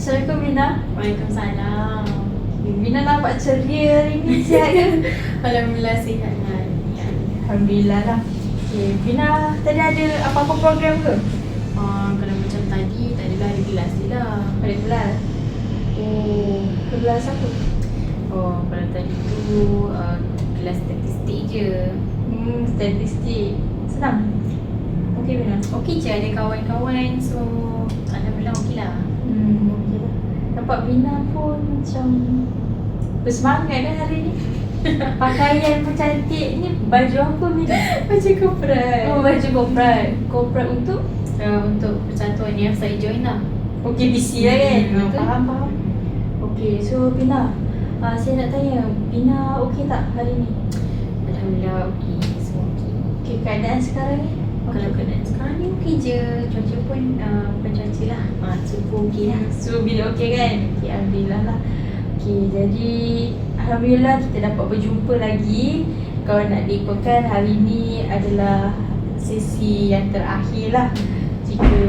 Assalamualaikum Bina. Waalaikumsalam. Bina nampak ceria hari ni, sihat ke? Alhamdulillah sihat kan. Alhamdulillah lah. Okay, Bina tadi ada apa-apa program ke? Kalau macam tadi tak adalah ada kelas je lah. Ada kelas? Oh, kelas apa? Kalau tadi tu kelas statistik je. Statistik. Senang? Okey Bina? Okey je, ada kawan-kawan. So Alhamdulillah okey lah. Okey lah. Nampak Bina pun macam bersemangat dah hari ni. Pakaian pun cantik. Ni baju apa Bina? Macam corporate. Oh, baju corporate. Corporate untuk? Untuk persatuan yang saya join lah. Okey, BC lah kan? Betul. Faham. Okey, so Bina, saya nak tanya, Bina okey tak hari ni? Alhamdulillah okey. Semua okey. Okey, keadaan sekarang ni? Kalau keadaan sekarang ni okey je. Cuaca pun bukan cuaca lah. Subuh okey lah. So Bina okey kan? Okey, Alhamdulillah lah. Okey, jadi Alhamdulillah kita dapat berjumpa lagi. Kalau nak diikutkan, hari ni adalah sesi yang terakhir lah. Jika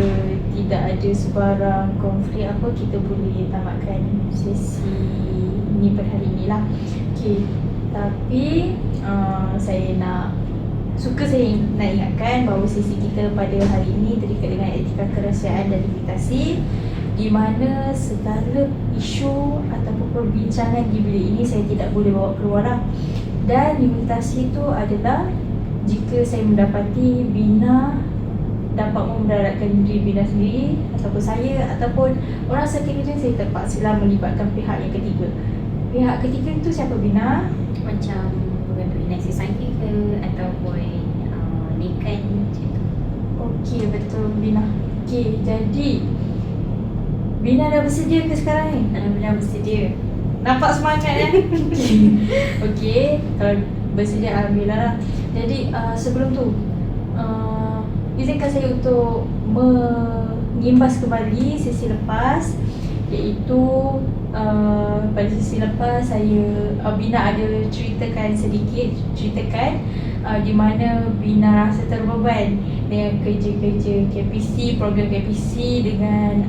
tidak ada sebarang konflik apa, kita boleh tamatkan sesi ni pada hari ni lah. Okey, tapi saya nak ingatkan bahawa sesi kita pada hari ini terikat dengan etika kerahsiaan dan limitasi, di mana segala isu ataupun perbincangan di bilik ini saya tidak boleh bawa keluar lah. Dan limitasi itu adalah jika saya mendapati Bina dapat memudaratkan diri Bina sendiri ataupun saya ataupun orang sekeliling saya, terpaksalah melibatkan pihak yang ketiga. Pihak ketiga itu siapa Bina? Macam mengandung nasi saya ke ataupun nikan macam tu. Okey, betul Bina. Okey, jadi Bina dah bersedia ke sekarang ni? Alhamdulillah bersedia. Nampak semangat kan? Okey, kalau bersedia Alhamdulillah lah. Jadi sebelum tu izinkan saya untuk mengimbas kembali sesi lepas, iaitu pada sesi lepas saya Bina ada ceritakan di mana Bina rasa terbeban dengan kerja-kerja KPC, program KPC dengan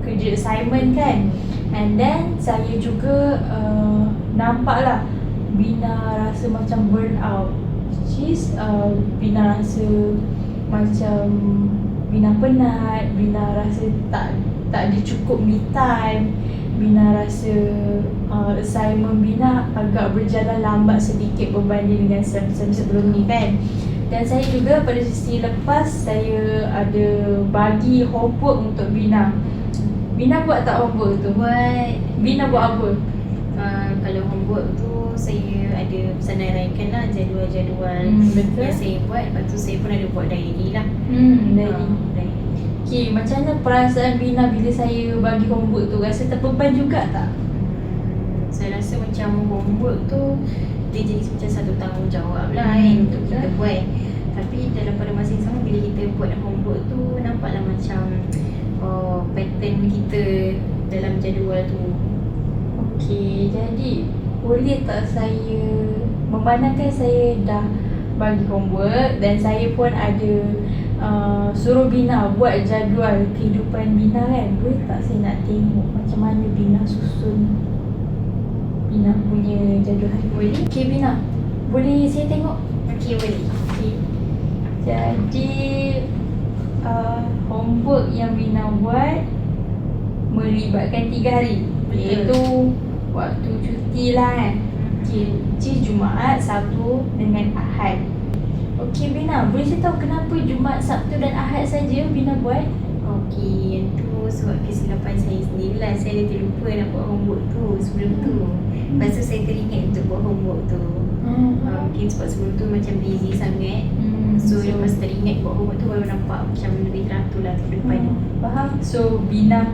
kerja assignment kan. And then saya juga nampaklah Bina rasa macam burn out. Which is Bina rasa macam Bina penat, Bina rasa tak ada cukup me time. Bina rasa assignment Bina agak berjalan lambat sedikit berbanding dengan sem-sem sebelum ni kan. Dan saya juga pada sesi lepas saya ada bagi homework untuk Bina. Bina buat tak homework tu? Buat. Bina buat apa? Kalau homework tu saya ada pesanan raikan lah jadual-jadual betul. yang saya buat. Lepas tu saya pun ada buat diary lah. Diary. Okay, macam mana perasaan Bina bila saya bagi homework tu? Rasa terbeban juga tak? Saya rasa macam homework tu dia jadi macam satu tanggungjawab lah kan untuk kita buat. Tapi dalam pada masa yang sama bila kita buat homework tu, nampaklah macam pattern kita dalam jadual tu. Okay, jadi boleh tak saya memandangkan saya dah bagi homework dan saya pun ada suruh Bina buat jadual kehidupan Bina kan. Boleh tak saya nak tengok macam mana Bina susun Bina punya jadual hari? Boleh? Okay Bina, boleh saya tengok? Okey, boleh. Okay. Jadi homework yang Bina buat melibatkan 3 hari. Betul. Iaitu waktu cuti lah kan. Okay, Jumaat, Sabtu dengan Ahad. Okey Bina, boleh saya tahu kenapa Jumaat, Sabtu dan Ahad saja Bina buat? Okey, yang tu sebab kesilapan saya sendirilah. Saya ada terlupa nak buat homework tu sebelum tu. Lepas tu saya teringat untuk buat homework tu. Mungkin sebab sebelum tu macam busy sangat. So lepas teringat buat homework tu baru nampak macam lebih teratur lah ke depan. Faham? So Bina,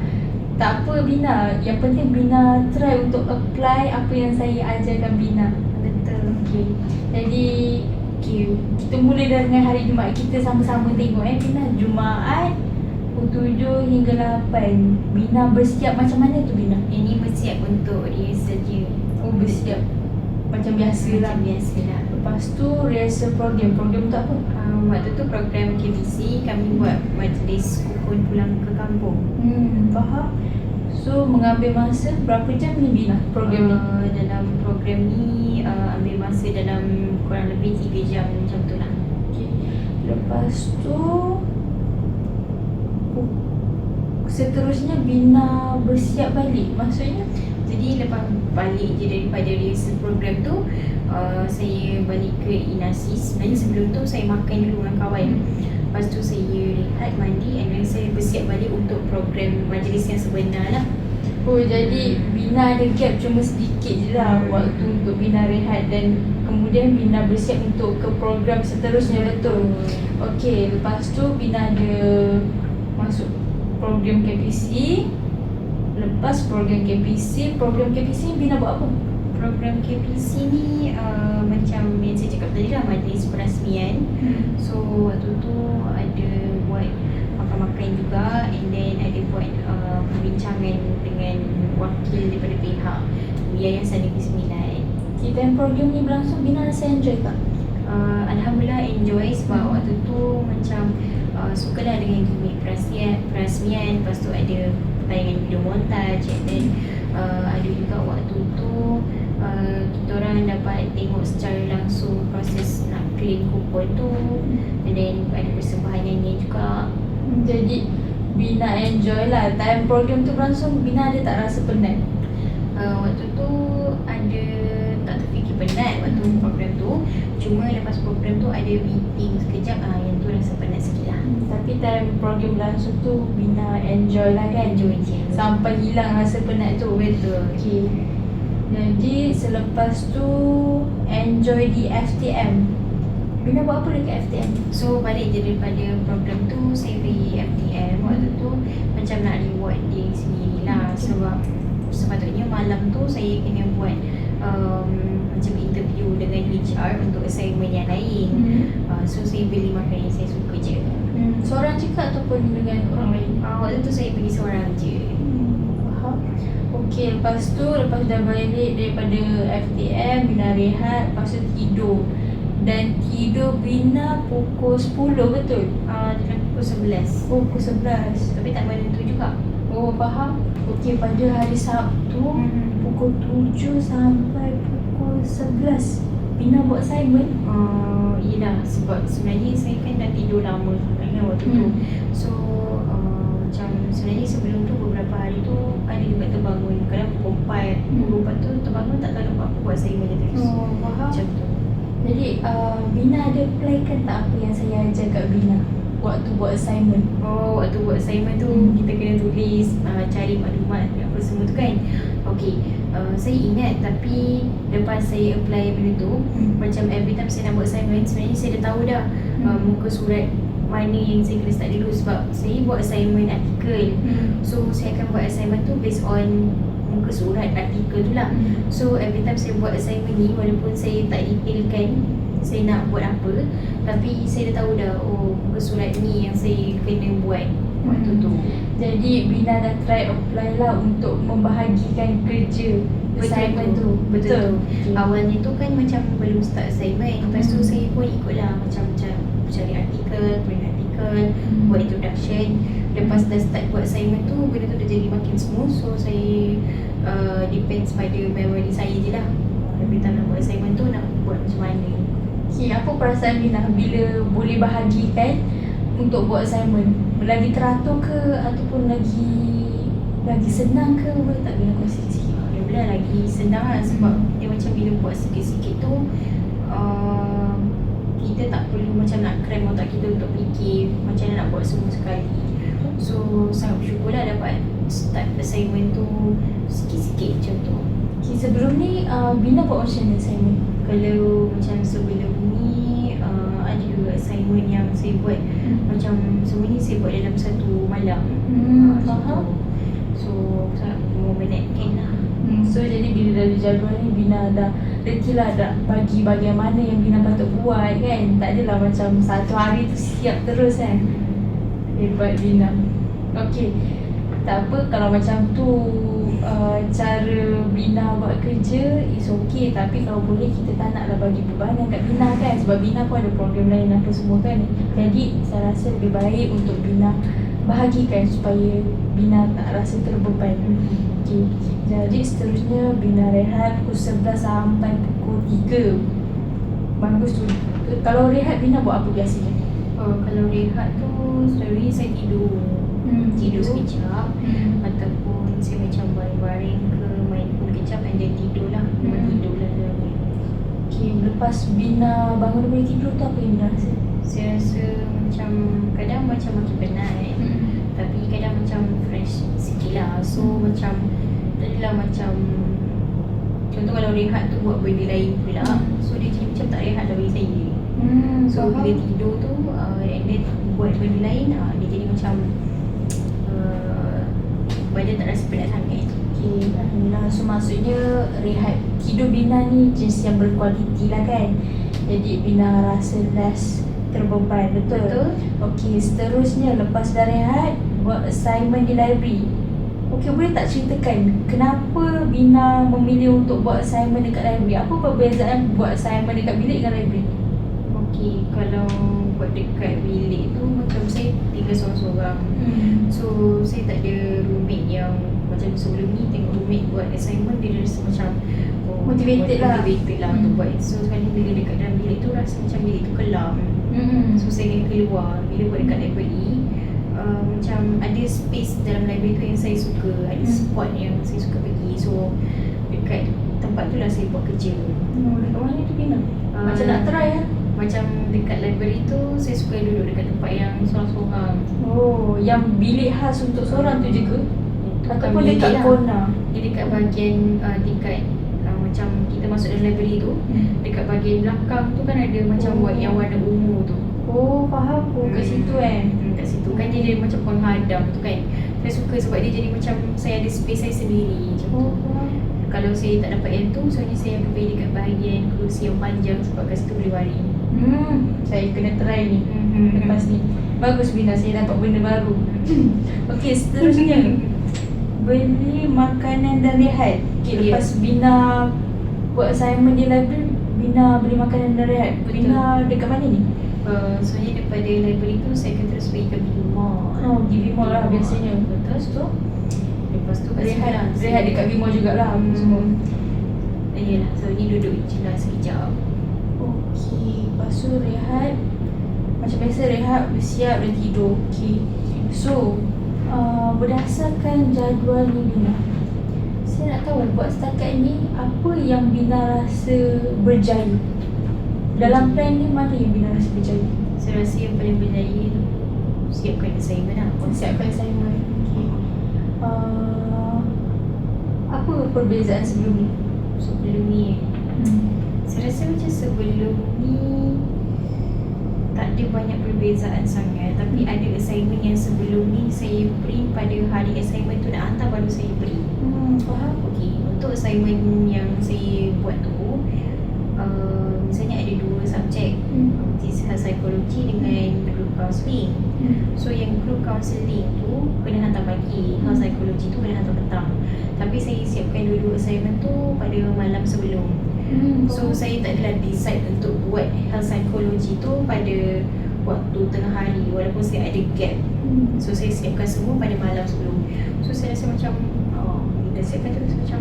tak apa Bina, yang penting Bina try untuk apply apa yang saya ajarkan Bina. Betul. Okey. Jadi kita mula dengan hari Jumaat. Kita sama-sama tengok Bina. Jumaat pukul 7 hingga 8. Bina bersiap macam mana tu Bina? Ini bersiap untuk rehearsal je. Oh, bersiap macam biasa lah. Macam biasa lah. Lepas tu rehearsal program. Program tu apa? Waktu tu program KBC kami buat majlis rukun pulang ke kampung. Faham. tu mengambil masa berapa jam ni Bina program ni? Dalam program ni ambil masa dalam kurang lebih 3 jam macam tu lah. Okay. Lepas tu seterusnya Bina bersiap balik. Maksudnya Jadi lepas balik je daripada rehearsal program tu, saya balik ke Inasi. Sebenarnya sebelum tu saya makan dulu dengan kawan. Lepas tu saya rehat, mandi, and then saya bersiap balik untuk program majlis yang sebenar lah. oh jadi Bina ada gap cuma sedikit je lah waktu untuk Bina rehat dan kemudian Bina bersiap untuk ke program seterusnya, betul? Okey, lepas tu Bina ada masuk program KPC. Lepas program KPC Bina buat apa? Program KPC ni macam yang saya cakap tadi lah, majlis perasmian. So waktu tu ada buat makan-makan juga, and then ada buat perbincangan dengan wakil daripada pihak Yayasan Negeri Sembilan. Okay, dan program ni berlangsung Bina rasa enjoy tak? Alhamdulillah enjoy sebab waktu tu macam sukalah dengan gimmick perasmian. Lepas tu ada tayangan video montage, and then ada juga waktu tu kita orang dapat tengok secara langsung proses nak claim kupon tu, and then ada persembahan nyanyi juga. Jadi Bina enjoy lah. Time program tu berlangsung Bina ada tak rasa penat? Waktu tu ada tak terfikir penat waktu program tu. Cuma lepas program tu ada meeting sekejap, yang tu rasa penat sikit lah. Tapi time program berlangsung tu Bina enjoy lah kan? Enjoy je. Sampai hilang rasa penat tu. Betul. Okay. Jadi selepas tu enjoy di FTM. Bina buat apa dekat FTM? So balik je daripada program tu, saya pergi FTM. Waktu tu macam nak reward diri sendiri lah. Sebab sepatutnya malam tu saya kena buat macam interview dengan HR untuk assignment yang lain. So saya beli makan yang saya suka je. Seorang cakap ataupun dengan orang lain? Waktu tu saya pergi seorang je. Faham. Okey, lepas dah balik daripada FTM, Bina rehat, lepas tu tidur. Dan tidur Bina pukul 10, betul? Dalam pukul 11. Oh, pukul 11. Tapi tak menentu juga. Oh, faham. Okey, pada hari Sabtu pukul 7 sampai pukul 11 Bina buat assignment. Yelah, sebab sebenarnya saya kan dah tidur lama sebenarnya waktu tu. So macam sebenarnya sebelum tu beberapa hari tu ada juga terbangun. Kadang pukul 4 pukul 4 tu terbangun tak tahu nak buat assignment je terus. Faham. Macam tu. Jadi Bina ada applykan tak apa yang saya ajar kat Bina waktu buat assignment? Waktu buat assignment tu kita kena tulis, cari maklumat apa semua tu kan. Okey, saya ingat, tapi lepas saya apply benda tu, macam every time saya nak buat assignment, sebenarnya saya dah tahu dah muka surat mana yang saya kena start dulu. Sebab saya buat assignment artikel. So saya akan buat assignment tu based on muka surat artikel tu lah. So every time saya buat assignment ni, walaupun saya tak detailkan saya nak buat apa, tapi saya dah tahu dah, muka surat ni yang saya kena buat waktu tu. Jadi Bina dah try apply lah untuk membahagikan kerja assignment tu. Betul. Awalnya tu kan macam belum start assignment. Lepas tu saya pun ikutlah macam cari artikel, print artikel, buat introduction. Lepas dah start buat assignment tu, benda tu dah jadi makin smooth. So saya depends pada memory saya je lah. Every time nak buat assignment tu nak buat macam mana. Okay, apa perasaan Bina bila boleh bahagikan untuk buat assignment? Lagi teratur ke ataupun lagi senang ke? Boleh tak Bina kongsi sikit? Alhamdulillah lagi senang lah, sebab dia macam bila buat sikit-sikit tu kita tak perlu macam nak cram otak kita untuk fikir macam mana nak buat semua sekali. So sangat bersyukur lah dapat start assignment tu sikit-sikit macam tu. Okay, sebelum ni Bina buat macam mana assignment? Kalau macam sebelum ni ada juga assignment yang saya buat macam semuanya saya buat dalam satu malam. Faham. So sangat memenatkan lah. So jadi bila dah jadual ni Bina dah reti lah dah bagi bahagian mana yang Bina patut buat kan. Tak adalah macam satu hari tu siap terus kan. Hebat Bina. Okay, tak apa kalau macam tu cara Bina buat kerja is okay. Tapi kalau boleh kita tak naklah bagi beban kat Bina kan. Sebab Bina pun ada program lain apa semua kan. Jadi saya rasa lebih baik untuk Bina bahagikan supaya Bina tak rasa terbeban. Okey. Jadi seterusnya Bina rehat pukul 11 sampai pukul 3. Bagus tu. Kalau rehat Bina buat apa biasanya? Kalau rehat tu selalunya saya tidur. Tidur sekejap ataupun saya macam baring-baring ke main phone kejap and then tidur lah. Tidur lah selalunya. Okay, lepas Bina bangun daripada tidur tu apa yang Bina rasa? Saya rasa macam kadang macam makin penat, tapi kadang macam fresh sikit lah. So macam adalah macam contoh kalau rehat tu buat benda lain pula, so dia jadi macam tak rehat dah bagi saya. So bila tidur tu and then buat benda lain, dia jadi macam badan tak rasa penat sangat. Okay, Alhamdulillah. So maksudnya rehat tidur Bina ni jenis yang berkualiti lah kan. Jadi Bina rasa less terbeban, betul? Okay, seterusnya lepas dah rehat buat assignment di library. Okay, boleh tak ceritakan kenapa Bina memilih untuk buat assignment dekat library? Apa perbezaan buat assignment dekat bilik dengan library? Okay, kalau buat dekat bilik tu macam saya tinggal seorang-seorang. So saya tak ada roommate yang macam sebelum ni tengok roommate buat assignment dia rasa macam Motivated lah untuk buat. So sekali bila dekat dalam bilik tu rasa macam bilik tu kelam. So saya kena keluar. Bila buat dekat library macam ada space dalam library tu yang saya suka, ada spot yang saya suka pergi. So dekat tempat tu lah saya buat kerja. Dekat mana tu Bina? Macam nak try lah. Macam dekat library tu saya suka duduk dekat tempat yang seorang-seorang. Oh, yang bilik khas untuk seorang tu je ke? Ataupun bilik dekat lah. corner? Dia dekat bahagian tingkat macam kita masuk dalam library tu, dekat bahagian belakang tu kan ada macam buat yang warna ungu tu. Oh, faham pun kat situ kan. Kat situ kan dia macam pohon hadam tu kan. Saya suka sebab dia jadi macam saya ada space saya sendiri macam tu. Kalau saya tak dapat yang tu, soalnya saya akan pergi dekat bahagian kerusi yang panjang sebab kat situ boleh baring. Saya kena try ni lepas ni. Bagus Bina, saya dapat benda baru. Okey, seterusnya beli makanan dan rehat. Okay, lepas Bina buat assignment di library, Bina beli makanan dan rehat. Bina dekat mana ni? Soalnya daripada library tu saya akan terus pergi ke V-Mall. Di V-Mall lah biasanya. Betul tu. Lepas tu rehat dekat V-Mall jugalah semua. Yalah, so ni duduk je lah sekejap. Okey, lepas tu rehat. Macam biasa rehat, bersiap dan tidur. Okey. So, berdasarkan jadual ni Bina, saya nak tahu buat setakat ni apa yang Bina rasa berjaya. Dalam plan ni mana yang Bina rasa berjaya? Saya rasa yang paling berjaya tu siapkan assignment lah. Siapkan assignment. Okay. Apa perbezaan sebelum ni? Sebelum ni saya rasa macam sebelum ni tak ada banyak perbezaan sangat. Tapi ada assignment yang sebelum ni saya print pada hari assignment tu nak hantar baru saya print. Faham? Okay, untuk assignment yang saya buat tu misalnya ada 2 subjek, health psychology dengan group counselling. So yang group counselling tu kena hantar pagi, health psychology tu kena hantar petang. Tapi saya siapkan dua-dua assignment tu pada malam sebelum. So saya tak adalah decide untuk buat health psychology tu pada waktu tengah hari walaupun saya ada gap. So saya siapkan semua pada malam sebelum. So saya rasa macam bila siapkan tu rasa macam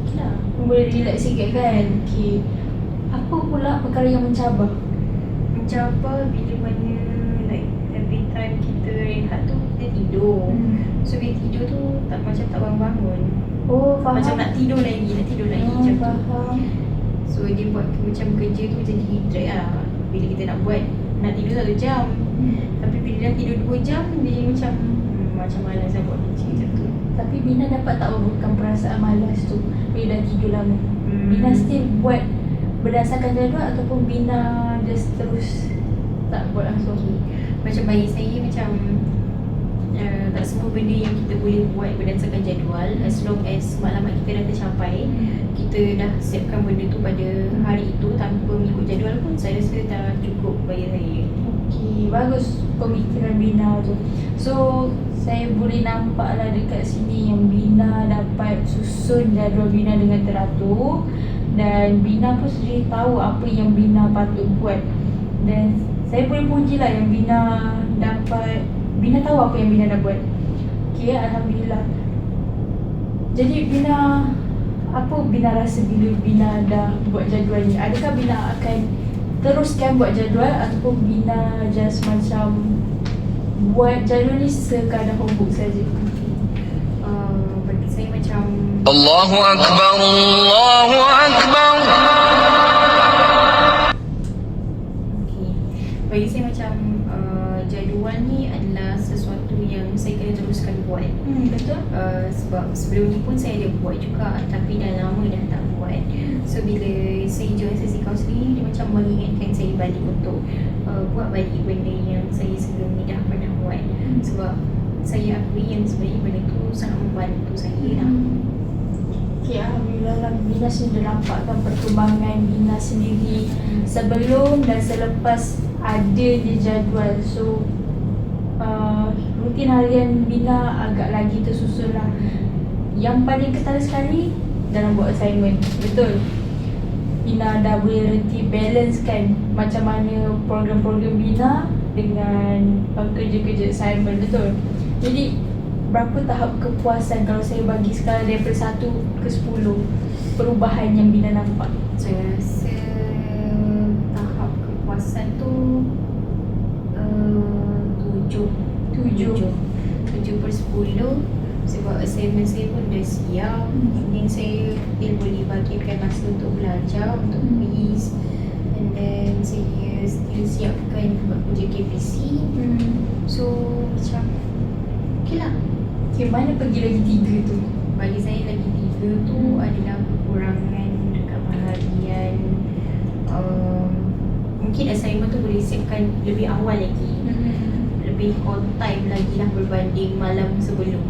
okey lah, boleh relax sikit kan. Okay. Apa pula perkara yang mencabar? Mencabar bila mana like every time kita rehat tu kita tidur. So bila tidur tu macam tak bangun-bangun. Oh, faham. Macam nak tidur lagi macam faham. tu. So dia buat macam kerja tu jadi drag lah. Bila kita nak buat, nak tidur 1 jam. Tapi bila dah tidur 2 jam, dia macam malas lah buat kerja macam tu. Tapi Bina dapat tak bukan perasaan malas tu bila dah tidur lama? Bina still buat berdasarkan jadual ataupun Bina just terus tak buat langsung? Macam bagi saya macam tak semua benda yang kita boleh buat berdasarkan jadual. As long as maklumat kita dah tercapai, kita dah siapkan benda tu pada hari itu tanpa mengikut jadual pun, saya rasa dah cukup bagi saya. Okay, bagus pemikiran Bina tu. So saya boleh nampak lah dekat sini yang Bina dapat susun jadual Bina dengan teratur. Dan Bina pun sendiri tahu apa yang Bina patut buat. Dan saya boleh puji lah yang Bina dapat Bina tahu apa yang Bina dah buat. Okay, Alhamdulillah. Jadi Bina, apa Bina rasa bila Bina dah buat jadual ni? Adakah Bina akan teruskan buat jadual ataupun Bina just macam buat jadual ni sekadar homework saja? Bagi saya macam Allahu Akbar, Allahu Akbar. okay. Bagi saya macam jadual ni adalah sesuatu yang saya kena teruskan buat. Betul. Sebab sebelum ni pun saya ada buat juga, tapi dah lama dah tak buat. So bila saya join sesi kaunseling, dia macam mengingatkan saya balik untuk buat balik benda yang saya sebelum ni dah pernah buat. Sebab saya akui yang sebenarnya benda tu sangat membantu saya lah. Okay, Alhamdulillah lah, Bina sudah nampakkan perkembangan Bina sendiri sebelum dan selepas adanya jadual. So rutin harian Bina agak lagi tersusun lah. Yang paling ketara sekali dalam buat assignment. Betul, Bina dah boleh reti balance kan macam mana program-program Bina dengan kerja-kerja assignment. Betul. Jadi berapa tahap kepuasan kalau saya bagi skala daripada 1 ke 10 perubahan yang Bina nampak? Saya rasa tahap kepuasan tu 7/10. Sebab assignment saya pun dah siap. Mungkin saya still boleh bagikan masa untuk belajar, untuk quiz. And then saya still siapkan buat kerja KPC. So macam okay lah. Okay, mana pergi lagi 3 tu? Bagi saya lagi 3 tu adalah kekurangan dekat bahagian mungkin assignment tu boleh siapkan lebih awal lagi, lebih on time lagi lah berbanding malam sebelum.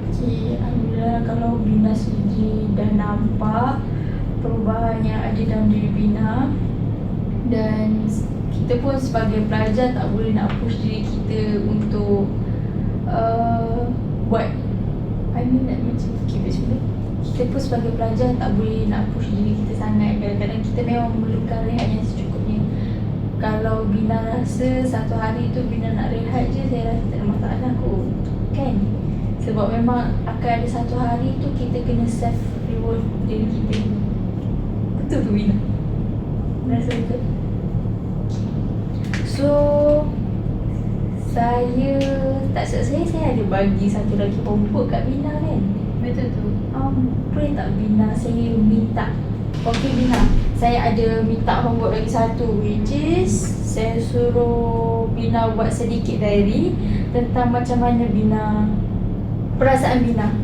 Okay, Alhamdulillah kalau Bina sendiri dah nampak perubahan yang ada dalam diri Bina. Dan kita pun sebagai pelajar tak boleh nak push diri kita untuk buat nak macam kita pun sebagai pelajar tak boleh nak push diri kita sangat. Kadang-kadang kita memang memerlukan rehat yang secukupnya. Kalau Bina rasa satu hari tu Bina nak rehat je, saya rasa tak ada masalah kot, kan? Sebab memang akan ada satu hari tu kita kena self reward diri kita. Betul tu Bina? Rasa betul? So saya tak silap saya ada bagi satu lagi homework kat Bina kan? Betul tu. Boleh tak Bina saya minta? Okay Bina, saya ada minta homework lagi satu, which is saya suruh Bina buat sedikit diary tentang macam mana Bina, perasaan Bina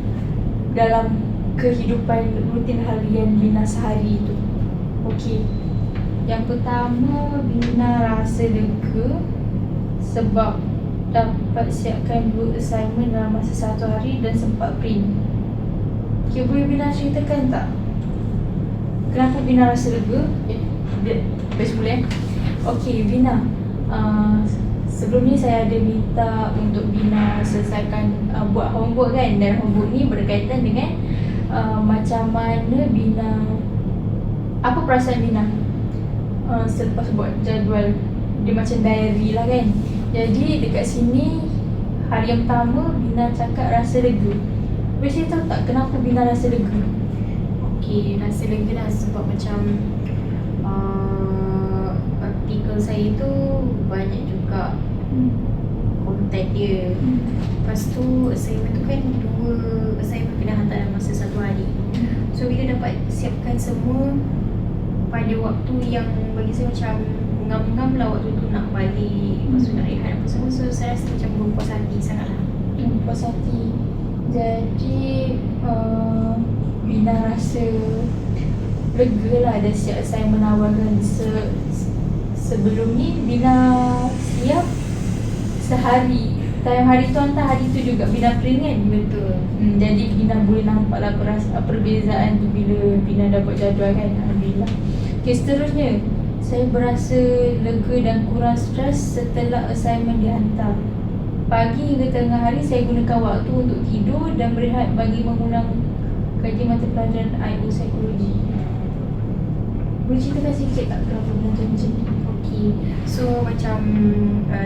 dalam kehidupan rutin harian Bina sehari itu. Okay, yang pertama Bina rasa lega sebab dapat siapkan 2 assignment dalam masa 1 hari dan sempat print. Okay, boleh Bina ceritakan tak kenapa Bina rasa lega? Best boleh. Okay Bina, sebelum ni saya ada minta untuk Bina selesaikan buat homework kan. Dan homework ni berkaitan dengan macam mana Bina, apa perasaan Bina selepas buat jadual. Dia macam diary lah kan. Jadi dekat sini hari yang pertama Bina cakap rasa lega. Boleh saya tahu tak kenapa Bina rasa lega? Okay, rasa lega lah sebab macam artikel saya tu banyak juga konten dia. Lepas tu assignment tu kan 2 assignment kena hantar dalam masa 1 hari. So bila dapat siapkan semua pada waktu yang bagi saya macam ngam-ngam lah waktu tu nak balik, lepas tu nak rehat apa semua. So saya rasa macam berpuas hati sangat lah. Puas hati. Jadi Bina rasa lega lah dah siap assignment awal kan. Sebelum ni Bina siap sehari, time hari tu hantar, hari tu juga Bina print kan. Betul. Jadi Bina boleh nampak lah perbezaan tu bila Bina dah buat jadual kan. Alhamdulillah. Okay, seterusnya saya berasa lega dan kurang stres setelah assignment dihantar. Pagi hingga tengah hari saya gunakan waktu untuk tidur dan berehat bagi mengulang kaji mata pelajaran IO Psikologi. Boleh ceritakan sikit tak kenapa Bina tu macam ni? Okay, Okay, so macam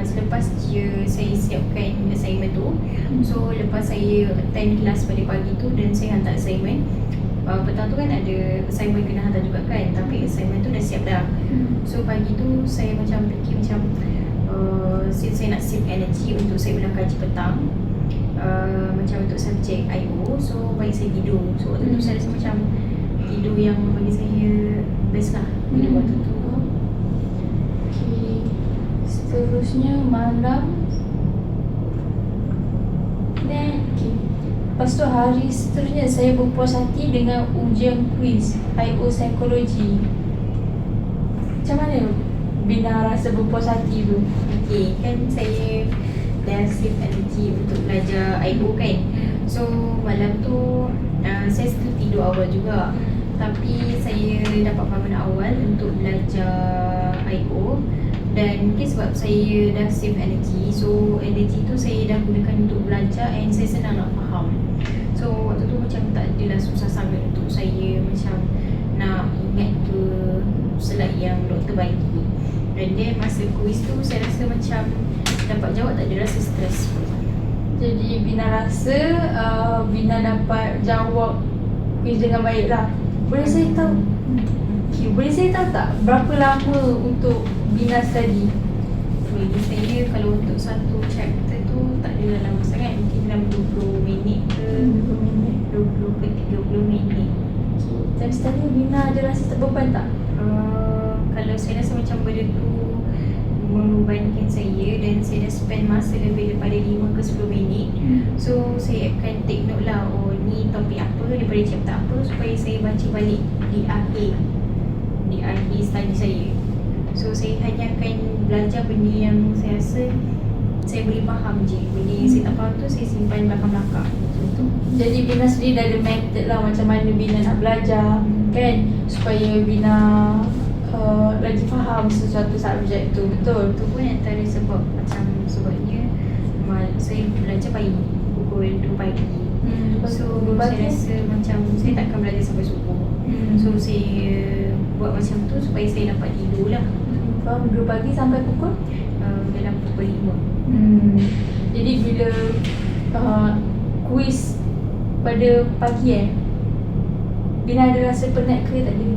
selepas je saya siapkan assignment tu, so lepas saya attend kelas pada pagi tu dan saya hantar assignment, petang tu kan ada assignment kena hantar juga kan, tapi assignment tu dah siap dah. So pagi tu saya macam fikir macam since saya nak save energy untuk saya ulang kaji petang, macam untuk subjek IO, so baik saya tidur. So waktu tu saya rasa macam tidur yang bagi saya best lah bila waktu tu. Okay. Seterusnya malam. Then okay. Lepas tu hari seterusnya saya berpuas hati dengan ujian kuis IO Psikologi. Macam mana Bina rasa berpuas hati tu? Okay, kan saya dah save energy untuk belajar IO kan. So malam tu saya still tidur awal juga, tapi saya dapat bangun awal untuk belajar IO. Dan mungkin sebab saya dah save energy, so energy tu saya dah gunakan untuk belajar and saya senang nak faham. So waktu tu macam tak adalah susah sangat untuk saya macam nak ingat ke slide yang doktor bagi. Dan then masa kuis tu saya rasa macam dapat jawab tak ada rasa stres pun. Jadi Bina rasa Bina dapat jawab kuis dengan baik lah. Boleh saya tahu? Okay, boleh saya tahu tak berapa lama untuk Bina study? Bagi saya kalau untuk satu chapter tu tak adalah lama sangat, mungkin dalam 20 minit ke 20 ke 30 minit. Time study Bina ada rasa terbeban tak? Kalau saya rasa macam benda tu membebankan saya dan saya dah spend masa lebih daripada 5 ke 10 minit, so saya akan take note lah, oh ni topik apa daripada chapter apa, supaya saya baca balik di akhir study saya. So saya hanya akan belajar benda yang saya rasa saya boleh faham je. Benda yang saya tak faham tu saya simpan belakang-belakang. Betul. Jadi Bina sendiri dah ada method lah macam mana Bina nak belajar kan, supaya Bina lagi faham sesuatu subjek tu. Betul. Itu pun antara sebab macam sebabnya saya belajar pagi pukul 2 pagi. So saya rasa macam saya takkan belajar sampai subuh. So saya buat macam tu supaya saya dapat tidur lah. Faham, 2 pagi sampai pukul? Dalam pukul 5. Jadi bila kuis pada pagi Bina ada rasa penat ke tak ada?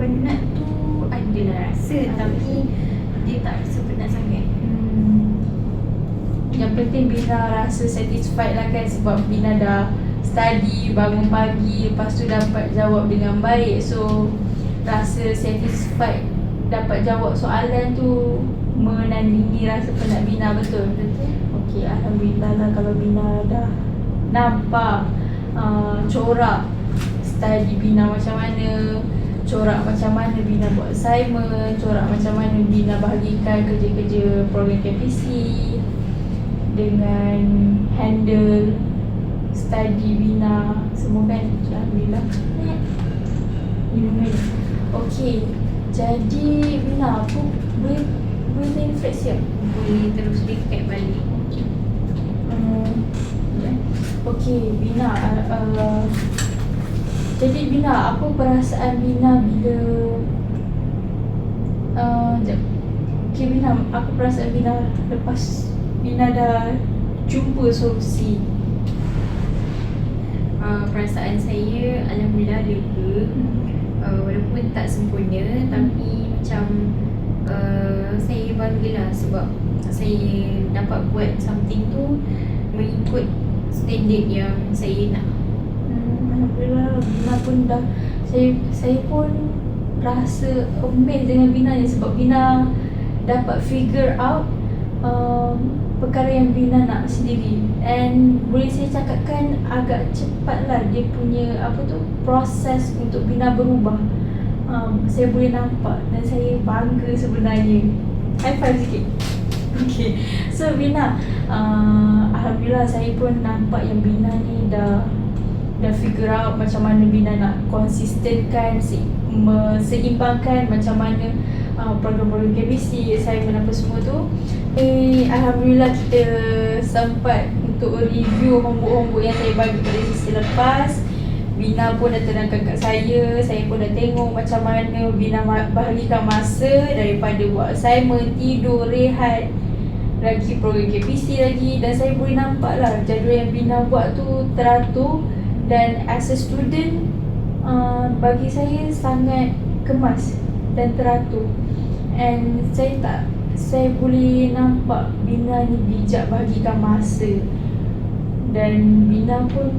Penat tu adalah rasa, tapi dia tak rasa penat sangat. Yang penting Bina rasa satisfied lah kan, sebab Bina dah study, bangun pagi, lepas tu dapat jawab dengan baik. So rasa satisfied dapat jawab soalan tu menandingi rasa penat Bina. Betul? Betul. Okey, Alhamdulillah lah kalau Bina dah nampak corak study Bina macam mana, corak macam mana Bina buat assignment, corak macam mana Bina bahagikan kerja-kerja program KPC dengan handle study Bina semua kan. Alhamdulillah. Okey, jadi Bina apa boleh tanya refleksi tak? Boleh terus recap balik. Okey Bina, jadi Bina, apa perasaan Bina bila okey Bina, apa perasaan Bina lepas Bina dah jumpa solusi? Perasaan saya alhamdulillah lega. Walaupun tak sempurna, tapi macam saya banggalah sebab saya dapat buat something tu mengikut standard yang saya nak. Alhamdulillah, Bina pun dah saya pun rasa amazed dengan Bina ni, sebab Bina dapat figure out perkara yang Bina nak sendiri. And boleh saya cakapkan agak cepat lah dia punya proses untuk Bina berubah. Saya boleh nampak dan saya bangga sebenarnya. High five sikit. Okay, so Bina, alhamdulillah saya pun nampak yang Bina ni dah figure out macam mana Bina nak konsistenkan, seimbangkan macam mana program-program KBC, assignment apa semua tu. Alhamdulillah kita sempat untuk review homework yang saya bagi pada sesi lepas. Bina pun dah terangkan kat saya pun dah tengok macam mana Bina bahagikan masa daripada buat assignment, tidur, rehat, lagi program KPC lagi. Dan saya boleh nampak lah jadual yang Bina buat tu teratur. Dan as a student, bagi saya sangat kemas dan teratur. And saya boleh nampak Bina ni bijak bahagikan masa. Dan Bina pun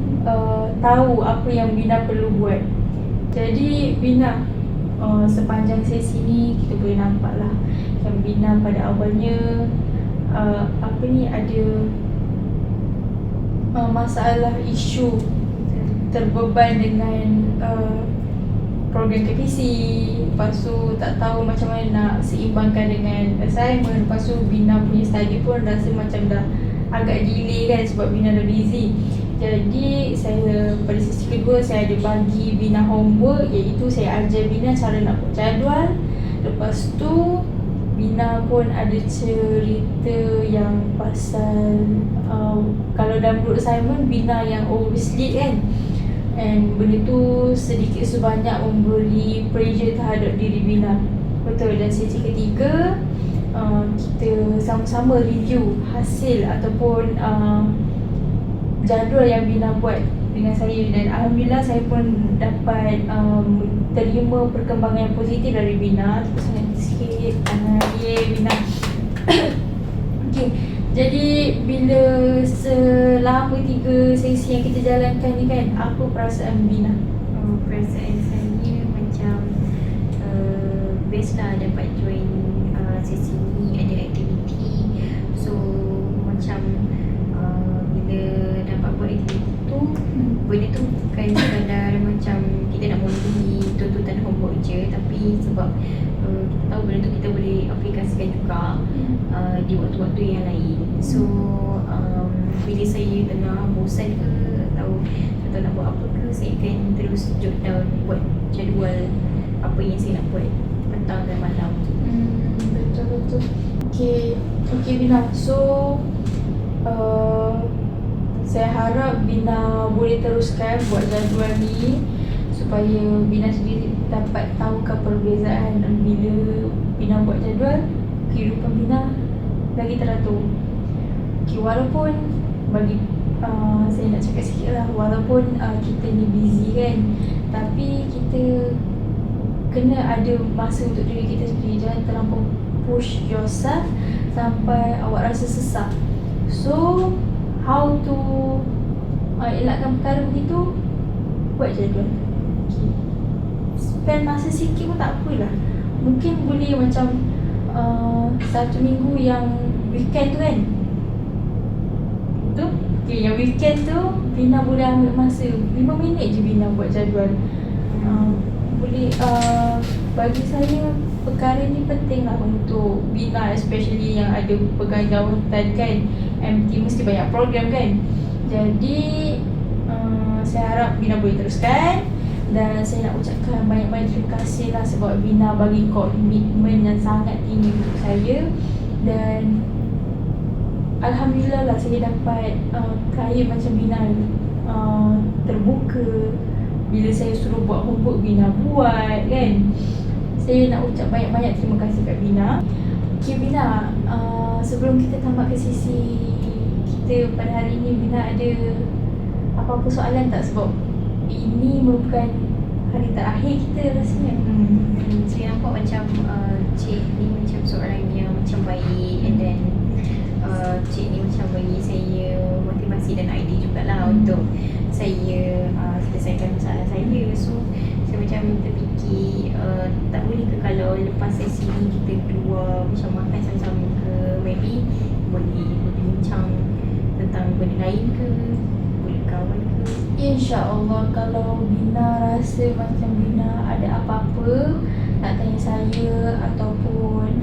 tahu apa yang Bina perlu buat. Jadi Bina, sepanjang sesi ni kita boleh nampak lah yang Bina pada awalnya ada masalah isu terbeban dengan program KPC. Lepas tu tak tahu macam mana nak seimbangkan dengan assignment. Lepas tu Bina punya study pun rasa macam dah agak delay kan sebab Bina dah busy. Jadi saya pada sesi kedua saya ada bagi Bina homework, iaitu saya ajar Bina cara nak buat jadual. Lepas tu Bina pun ada cerita yang pasal kalau dalam group assignment Bina yang always lead kan. And benda tu sedikit sebanyak memberi pressure terhadap diri Bina. Betul. Dan sesi ketiga kita sama-sama review hasil ataupun jadual yang Bina buat dengan saya. Dan Alhamdulillah saya pun dapat terima perkembangan yang positif dari Bina. Tepuk tangan sikit. Bina. Okay. Jadi bila selama 3 sesi yang kita jalankan ni kan, apa perasaan Bina? Perasaan saya macam best lah dapat join sesi ni, ada aktiviti. So macam bila dapat buat aktiviti tu, benda tu bukan sekadar macam kita nak memenuhi tuntutan homework je, tapi sebab kita tahu benda tu kita boleh aplikasikan juga di waktu-waktu yang lain. So bila saya tengah bosan ke atau nak buat apa ke, saya akan terus jot down buat jadual apa yang saya nak buat petang dan malam. Betul. Okay Bina. So saya harap Bina boleh teruskan buat jadual ni supaya Bina sendiri dapat tahukan perbezaan bila Bina buat jadual, kehidupan Bina lagi teratur. Okay, walaupun bagi saya nak cakap sikit lah, walaupun kita ni busy kan, tapi kita kena ada masa untuk diri kita sendiri. Jangan terlampau push yourself sampai awak rasa sesak. So how to elakkan perkara begitu? Buat jadual. Okay. Spend masa sikit pun tak apalah. Mungkin boleh macam 1 minggu yang weekend tu kan, tu okay, yang weekend tu Bina boleh ambil masa 5 minit je Bina buat jadual. Boleh bagi saya perkara ni penting lah untuk Bina, especially yang ada pegang jawatan kan, MT mesti banyak program kan. Jadi saya harap Bina boleh teruskan. Dan saya nak ucapkan banyak-banyak terima kasih lah sebab Bina bagi komitmen yang sangat tinggi untuk saya. Dan Alhamdulillah lah saya dapat klien macam Bina terbuka. Bila saya suruh buat homework, Bina buat kan. Saya nak ucap banyak-banyak terima kasih kat Bina. Okay Bina, sebelum kita tamatkan sesi kita pada hari ini, Bina ada apa-apa soalan tak? Sebab ini merupakan hari terakhir kita rasanya. Saya nampak macam cik ni macam seorang yang macam baik, and then cik ni macam bagi saya motivasi dan idea jugalah untuk saya selesaikan masalah saya. So saya macam terfikir tak boleh ke kalau lepas sesi ni kita dua macam makan sama-sama ke, maybe boleh berbincang tentang benda lain ke, boleh kawan ke. InsyaAllah kalau Bina rasa macam Bina ada apa-apa nak tanya saya ataupun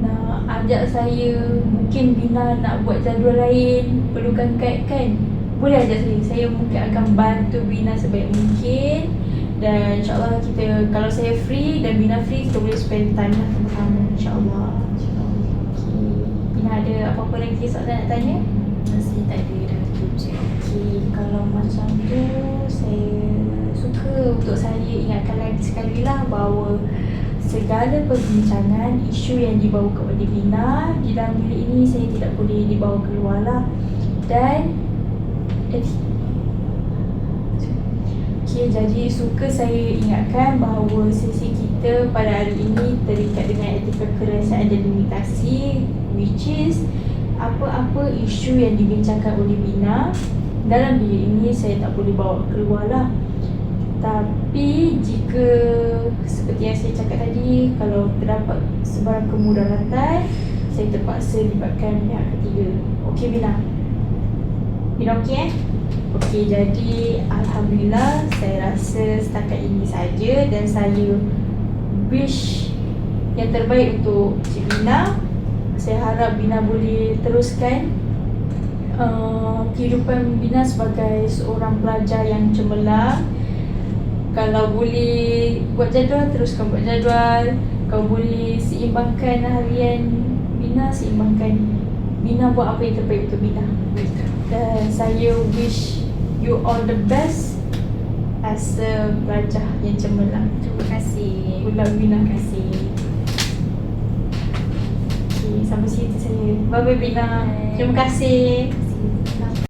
nak ajak saya, mungkin Bina nak buat jadual lain, perlukan guide kan, boleh ajak saya. Saya mungkin akan bantu Bina sebaik mungkin. Dan insyaAllah kita, kalau saya free dan Bina free, kita boleh spend time lah sama-sama, insyaAllah. Okay. Bina ada apa-apa lagi soalan nak tanya? Masih tak ada, dah cukup je. Okay, kalau macam tu saya untuk saya ingatkan lagi sekali lah bahawa segala perbincangan, isu yang dibawa oleh Bina di dalam bilik ini saya tidak boleh dibawa keluar lah. Dan okay, jadi suka saya ingatkan bahawa sesi kita pada hari ini terikat dengan etika kerahsiaan dan limitasi, which is apa-apa isu yang dibincangkan oleh Bina dalam bilik ini saya tak boleh bawa keluar lah. Tapi jika seperti yang saya cakap tadi, kalau terdapat sebarang kemudaratan, saya terpaksa libatkan pihak ketiga. Okey Bina? Bina okey Okey, jadi Alhamdulillah saya rasa setakat ini saja dan saya wish yang terbaik untuk Cik Bina. Saya harap Bina boleh teruskan kehidupan Bina sebagai seorang pelajar yang cemerlang. Kalau boleh buat jadual, teruskan buat jadual. Kalau boleh seimbangkan harian Bina, seimbangkan. Bina buat apa yang terbaik untuk Bina. Dan saya wish you all the best as a pelajar yang cemerlang. Terima kasih. Ulang Bina. Terima kasih. Okay, sampai situ saya. Bye bye Bina. Bye. Terima kasih. Terima kasih.